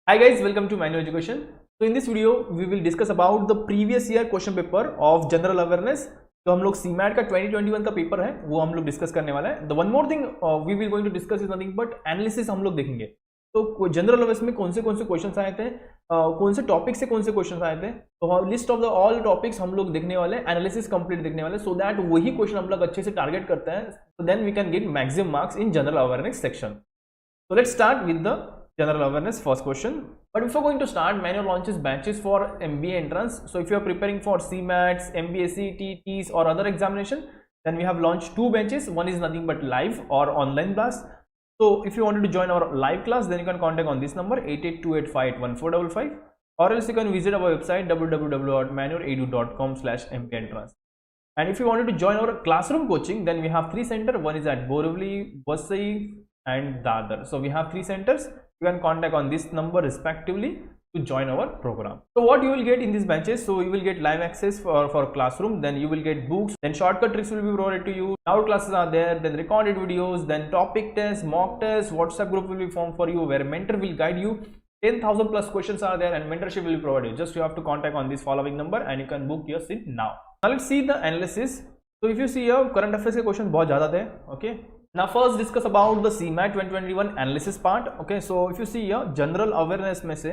Hi guys, welcome to Manual Education. So in this video, we will discuss about the previous year question paper of general awareness. तो हम लोग CMAT का 2021 का paper है वो हम लोग डिस्कस करने वाला है. The one more thing we will going to discuss is nothing but analysis हम लोग देखेंगे. तो जनरल अवेयरनेस में कौन से क्वेश्चन आए थे, कौन से टॉपिक से कौन से क्वेश्चन आए थे, तो list of the all topics हम लोग देखने वाले, एनालिसिस कंप्लीट देखने वाले, सो दैट वही क्वेश्चन हम लोग अच्छे से टारगेट करते हैं, so then we can get maximum marks in general awareness section. So let's start with the general awareness first question. But before going to start, Manual launches batches for MBA entrance. So if you are preparing for CMATs, MBA CTEs or other examination, then we have launched two batches. One is nothing but live or online class. So if you wanted to join our live class, then you can contact on this number 8828581455, or else you can visit our website www.manualedu.com/MBA entrance. And if you wanted to join our classroom coaching, then we have three centers. One is at Borivali, Vasai and Dadar. So we have three centers. You can contact on this number respectively to join our program. So what you will get in these batches? So you will get live access for classroom, then you will get books, then shortcut tricks will be provided to you. Our classes are there, then recorded videos, then topic tests, mock tests, WhatsApp group will be formed for you where mentor will guide you. 10,000 plus questions are there and mentorship will be provided. Just you have to contact on this following number and you can book your seat now. Now let's see the analysis. So if you see here, current affairs के question बहुत ज़्यादा थे, okay. Now first discuss about the CMAT 2021 analysis part. Okay, so if you see here general awareness में से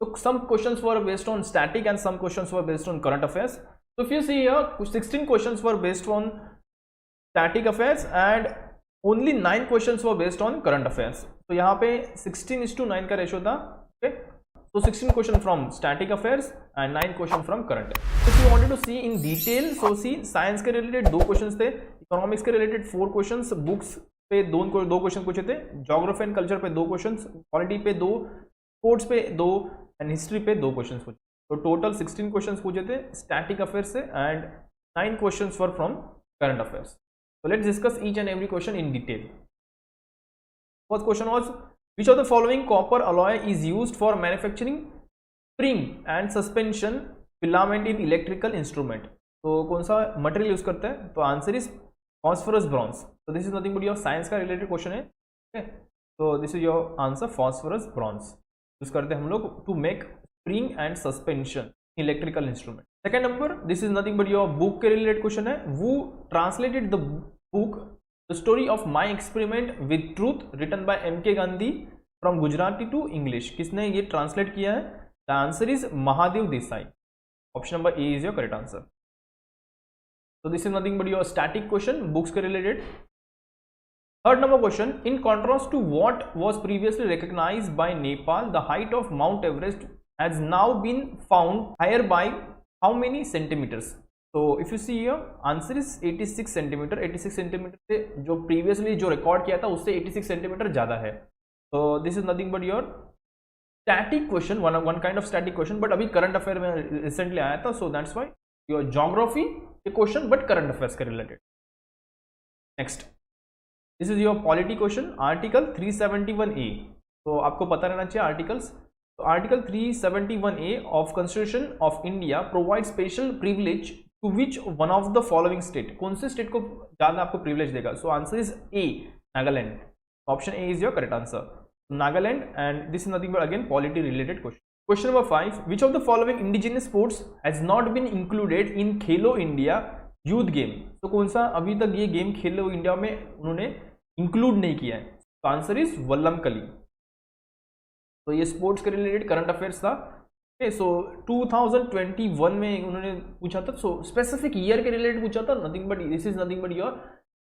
so some questions were based on static and some questions were based on current affairs. So if you see here 16 questions were based on static affairs and only 9 questions were based on current affairs. So यहाँ पे 16:9 का ratio था. Okay, so 16 question from static affairs and 9 question from current. If you wanted to see in detail, so see science के related 2 questions थे, economics के related 4 questions, books पे दो question पूछे थे, ज्योग्राफी एंड कल्चर पे 2 questions, polity पे 2, sports पे 2 एंड हिस्ट्री पे 2 क्वेश्चंस पूछे. तो टोटल 16 क्वेश्चंस पूछे थे स्टैटिक अफेयर्स से and 9 questions for from current affairs. So let's discuss each and every question in detail. First question was which of the following copper alloy is used for manufacturing spring and suspension filament in electrical instrument. तो कौन सा material use करते हैं? तो answer is phosphorus bronze. So this is nothing but your science का related question है. Okay, so this is your answer, phosphorus bronze use करते हैं हम लोग to make spring and suspension electrical instrument. Second number, this is nothing but your book के related question है. Who translated the book The Story of My Experiment with Truth written by M.K. Gandhi from Gujarati to English? किसने ये translate किया है? The answer is Mahadev Desai. Option number A is your correct answer. So this is nothing but your static question, books के related. Third number question, in contrast to what was previously recognized by Nepal, the height of Mount Everest has now been found higher by how many centimeters? So if you see here, answer is 86 centimeter. 86 centimeter से जो previously जो record किया था उससे 86 centimeter ज़्यादा है. So this is nothing but your static question, one kind of static question, but अभी current affair में recently आया था, so that's why your geography question but current affairs के related. Next, this is your polity question, article 371A. तो आपको पता रहना चाहिए आर्टिकल्स. तो article 371A of constitution of India provide special privilege to which one of the following state. कौन से state को ज्यादा आपको प्रिविलेज देगा? So answer is A, Nagaland. Option A is your correct answer, Nagaland. And this is nothing but again polity related question. Question number 5. Which of the following indigenous sports has not been included in Khelo India youth game? तो कौन सा अभी तक ये game खेलो India में उन्होंने include नहीं किया है? तो आंसर इज वल्लम कली. तो ये स्पोर्ट्स के रिलेटेड करंट अफेयर्स था. ओके, सो 2021 में उन्होंने पूछा था. सो स्पेसिफिक ईयर के रिलेटेड पूछा था. Nothing but this is nothing but your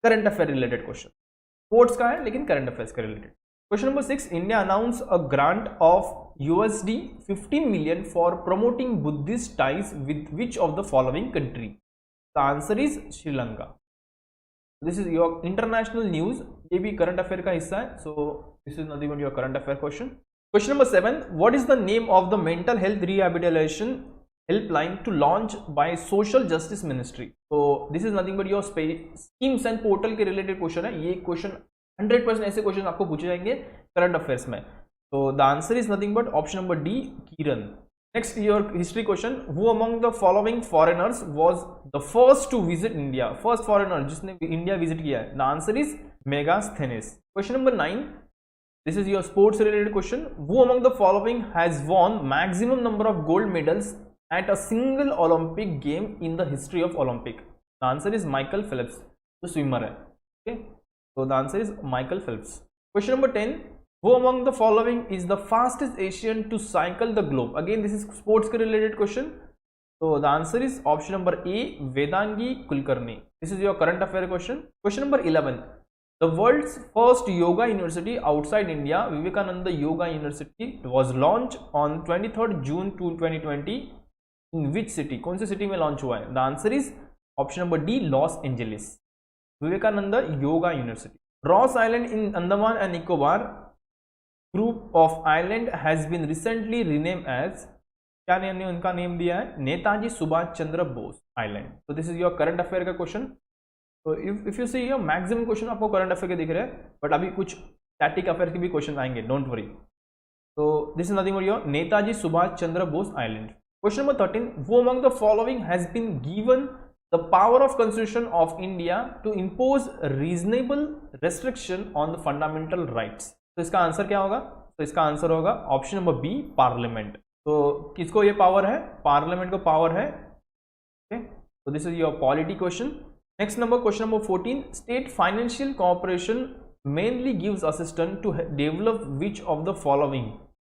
current affair related question. Sports का है लेकिन करंट अफेयर्स के related. Question number 6. India announced a grant of USD 15 million for promoting Buddhist ties with which of the following country? The answer is Sri Lanka. This is your international news. ये भी current affair का हिस्सा है. So this is nothing but your current affair question. Question number 7. What is the name of the mental health rehabilitation helpline to launch by Social Justice Ministry? So this is nothing but your schemes and portal के related question है. ये question 100% ऐसे question आपको पूछे जाएंगे current affairs में. तो the answer is nothing but option number D, Kiran. Next, your history question. Who among the following foreigners was the first to visit India? First foreigner जिसने India visit किया है. The answer is Megasthenes. Question number 9. This is your sports related question. Who among the following has won maximum number of gold medals at a single Olympic game in the history of Olympic? The answer is Michael Phelps, the swimmer है. Okay, so the answer is Michael Phelps. Question number 10. Who among the following is the fastest Asian to cycle the globe? Again, this is sports related question. So the answer is option number A, Vedangi Kulkarni. This is your current affair question. Question number 11. The world's first yoga university outside India, Vivekananda Yoga University, was launched on 23rd June 2020. In which city? कौन सी city में launch हुआ है? The answer is option number D, Los Angeles. Vivekananda Yoga University. Ross Island in Andaman and Nicobar group of island has been recently renamed as, क्या ने उनका name दिया है? Netaji Subhash Chandra Bose island. तो this is your current affair का question. तो if you see your maximum question आपको current affair के दिख रहे हैं, बट अभी कुछ स्टैटिक अफेयर के भी क्वेश्चन आएंगे, डोंट वरी. तो this is nothing but your Netaji Subhash Chandra Bose island. Question number 13. Who among the following has been given the power of Constitution of India to impose reasonable restriction on the fundamental rights? तो इसका answer क्या होगा? तो इसका answer होगा option number B, parliament. तो किसको ये पावर है? पार्लियामेंट को पावर है. ओके, तो this is your polity question. Next number, question number 14. State financial corporation mainly gives assistance to develop which of the following?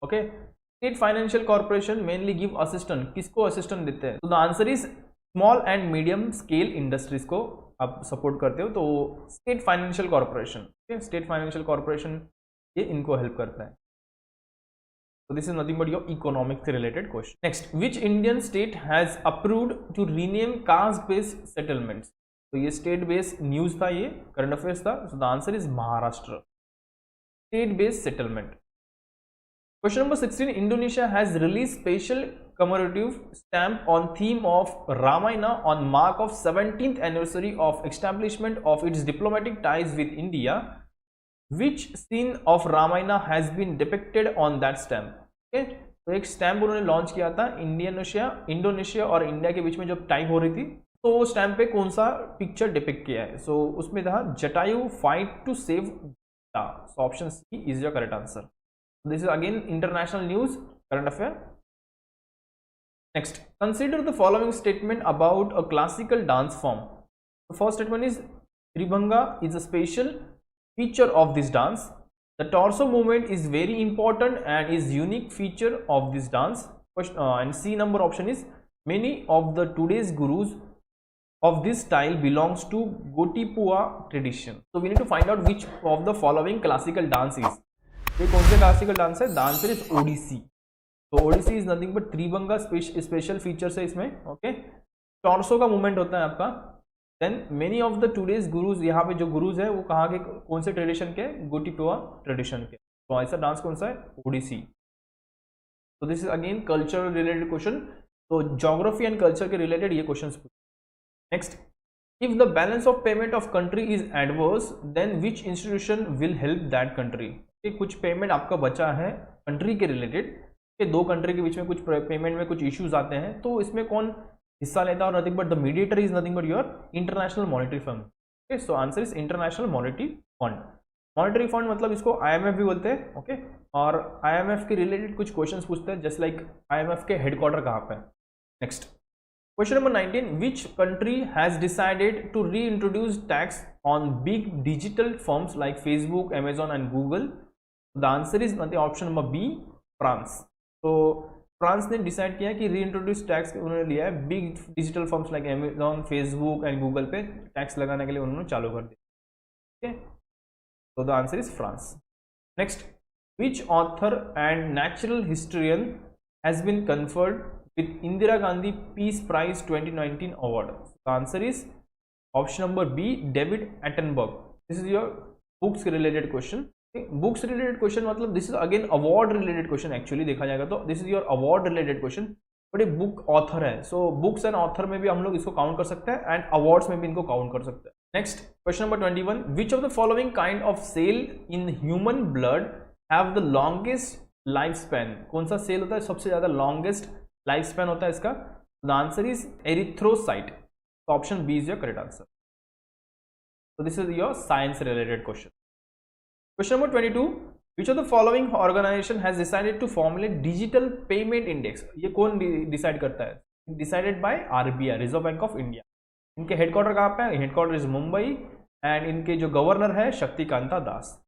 Okay, state financial corporation mainly give assistant, किसको assistant देते हैं? तो the answer is small and medium scale industries को आप support करते हो, तो state financial corporation. State financial corporation ये इनको हेल्प करता है. So this is nothing but your economics related question. Next, which Indian state has approved to rename caste-based settlements? तो ये state based news था, ये current affairs था. So the answer is Maharashtra. State based settlement. Question number 16. Indonesia has released special commemorative stamp on theme of Ramayana on mark of 17th anniversary of establishment of its diplomatic ties with India. Which scene of Ramayana has been depicted on that stamp? Okay, तो एक stamp उन्होंने launch किया था Indonesia और India के बीच में जब tie हो रही थी, तो वो स्टैम्प पे कौन सा पिक्चर डिपिक्ट किया है? सो उसमें था Jatayu fight to save Geeta. So option C is your correct answer. This is again international news, current affair. Next, consider the following statement about a classical dance form. The first statement is Tribhanga is a special feature of this dance. The torso movement is very important and is unique feature of this dance. And C number option is many of the today's gurus of this style belongs to Gotipua tradition. So we need to find out which of the following classical dance is. ये कौन सा classical dance है? The answer is Odissi. So Odissi is nothing but Tribhanga special features है इसमें. Okay, torso का movement होता है आपका. Then many of the today's gurus, यहाँ पे जो गुरुज है वो कहाँ के, कौन से ट्रेडिशन के? गोटिपुआ ट्रेडिशन के. तो ऐसा डांस कौन सा है? ओडिसी. तो this is again culture related question. तो ज्योग्राफी एंड कल्चर के रिलेटेड ये question. Next, if the balance of payment of country is adverse then which institution will help that country? कुछ पेमेंट आपका बचा है कंट्री के रिलेटेड, दो country के बीच में कुछ पेमेंट में कुछ इश्यूज आते हैं, तो इसमें कौन हिस्सा लेता है? और nothing but the mediator is nothing but your international monetary fund. Okay, so answer is international monetary fund. Monetary fund मतलब इसको आईएमएफ भी बोलते हैं. ओके, और आईएमएफ के रिलेटेड कुछ क्वेश्चंस पूछते हैं, जस्ट लाइक आईएमएफ के हेडक्वार्टर कहाँ पे है. Next, question number 19. Which country has decided to re introduce tax on big digital firms like Facebook, Amazon and Google? The answer is nothing option number B, France. तो France ने decide किया कि re introduce tax उन्होंने लिया है big digital firms like Amazon, Facebook and Google पे tax लगाने के लिए उन्होंने चालू कर दिया. ओके, तो the answer is France. Next, which author and natural historian has been conferred with Indira Gandhi peace prize 2019 award? The answer is option number B, David Attenborough. This is your books related question. Books related question मतलब this is again award related question. Actually देखा जाएगा तो this is your award related question, but ये book author है. So books and author में भी हम लोग इसको काउंट कर सकते हैं एंड अवार्ड्स में भी इनको काउंट कर सकते हैं. Next, question number 21. Which of the following kind of cell in human blood have the longest life span? कौन सा सेल होता है सबसे ज्यादा लॉन्गेस्ट लाइफ स्पैन होता है इसका? The answer is erythrocyte. Option B is your correct answer. So this is your science related question. Question number 22. Which of the following organisation has decided to formulate digital payment index? ये कौन decide करता है? Decided by RBI, reserve bank of India. इनके headquarter कहाँ पे है? Headquarter is Mumbai and इनके जो गवर्नर है Shaktikanta Das.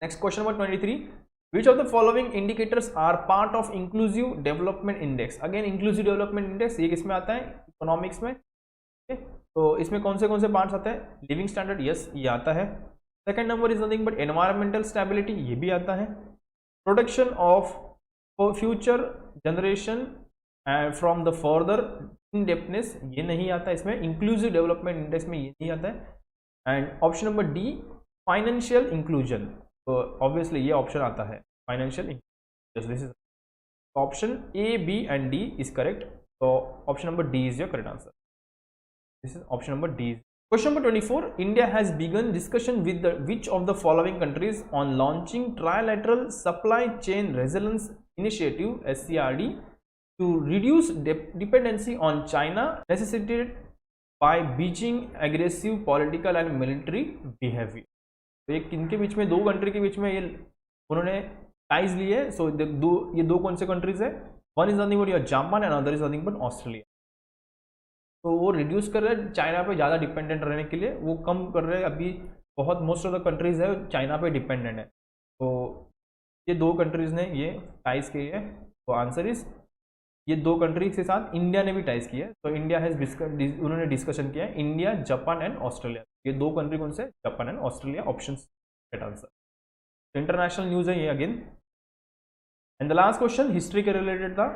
Next question number 23, which of the following indicators are part of inclusive development index? Again inclusive development index ये किसमें आता है? इकोनॉमिक्स में। तो इसमें कौन से पार्ट्स आते हैं? लिविंग स्टैंडर्ड, यस ये आता है। Second number is nothing but environmental stability, ये भी आता है। Protection of future generation from the further indebtedness, ये नहीं आता इसमें। इंक्लूसिव डेवलपमेंट इंडेक्स में ये नहीं आता है। And option number D, financial inclusion, तो ऑब्वियसली ये ऑप्शन आता है financial inclusion. This is option A, B and D is correct. तो option number D is your correct answer. This is option number D. Question number 24. India has begun discussion with which of the following countries on launching Trilateral Supply Chain Resilience Initiative (SCRD) to reduce dependency on China necessitated by Beijing aggressive political and military behavior. तो ये किनके बीच में, दो country के बीच में ये उन्होंने ties लिए। सो ये दो कौन से कंट्रीज है? One is nothing but your Japan and other is nothing but Australia. तो वो रिड्यूस कर रहे हैं चाइना पे ज़्यादा डिपेंडेंट रहने के लिए, वो कम कर रहे हैं। अभी बहुत मोस्ट ऑफ द कंट्रीज़ है चाइना पे डिपेंडेंट है। तो ये दो कंट्रीज़ ने ये टाइज किए है। तो आंसर इज ये दो कंट्रीज के साथ इंडिया ने भी टाइज किया है। तो इंडिया हैज उन्होंने डिस्कशन किया है, इंडिया, जापान एंड ऑस्ट्रेलिया। ये दो कंट्री कौन से? Japan and Australia. Option right answer. International news है ये again. And the last question history के रिलेटेड था।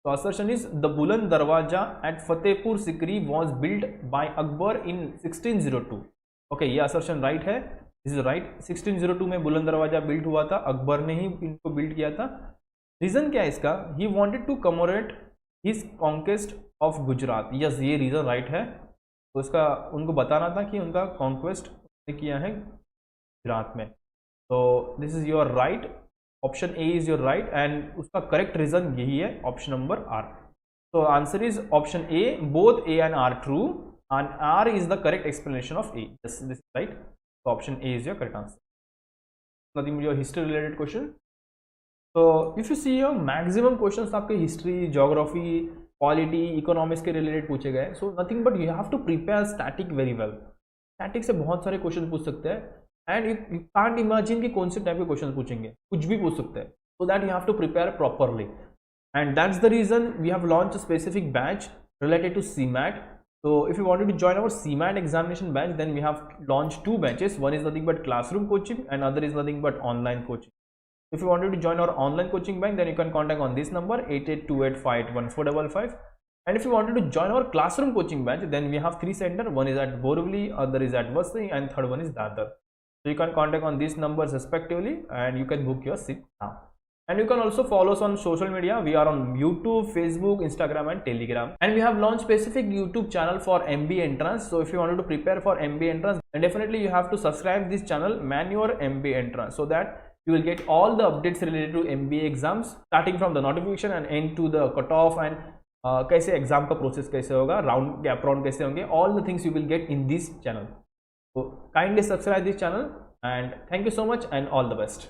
तो assertion is the बुलंद दरवाजा at Fatehpur Sikri was built by Akbar in 1602. Okay, ये assertion राइट है, दिस इज राइट। 1602 में बुलंद दरवाजा बिल्ड हुआ था, अकबर ने ही इनको बिल्ड किया था। रीजन क्या है इसका? He wanted to commemorate his conquest of Gujarat. Yes, ये रीजन राइट है। तो इसका उनको बताना था कि उनका कॉन्क्वेस्ट किया है गुजरात में। तो this is your right, option A is your right and उसका करेक्ट रीजन यही है, ऑप्शन नंबर आर। तो answer is option A, both A and R true and R is the correct explanation of A. This is right. तो option A is your correct answer. Nothing your history related question. तो if you see your maximum questions आपके history, geography, polity, economics के related पूछे गए। So nothing but you have to prepare static very well. Static से बहुत सारे question पूछ सकते हैं एंड यू कांट इमेजिन कि कौन से टाइप के क्वेश्चन पूछेंगे, कुछ भी पूछ सकते हैं। So that you have to prepare properly and that's the reason we have launch a specific batch related to CMAT. So if you wanted to join our CMAT examination batch, then we have launched two batches. One is nothing but classroom coaching and other is nothing but online coaching. If you wanted to join our online coaching batch, then you can contact on this number 8828581455. And if you wanted to join our classroom coaching batch, then we have three centers. One is at Borivali, other is at Vasai, and third one is Dadar. So you can contact on these numbers respectively and you can book your seat now. And you can also follow us on social media. We are on YouTube, Facebook, Instagram and Telegram. And we have launched specific YouTube channel for MBA entrance. So if you wanted to prepare for MBA entrance, then definitely you have to subscribe this channel, Manure MBA entrance, so that you will get all the updates related to MBA exams, starting from the notification and end to the cutoff and कैसे exam का process कैसे होगा, round gap round कैसे होंगे, all the things you will get in this channel. So kindly subscribe this channel and thank you so much and all the best.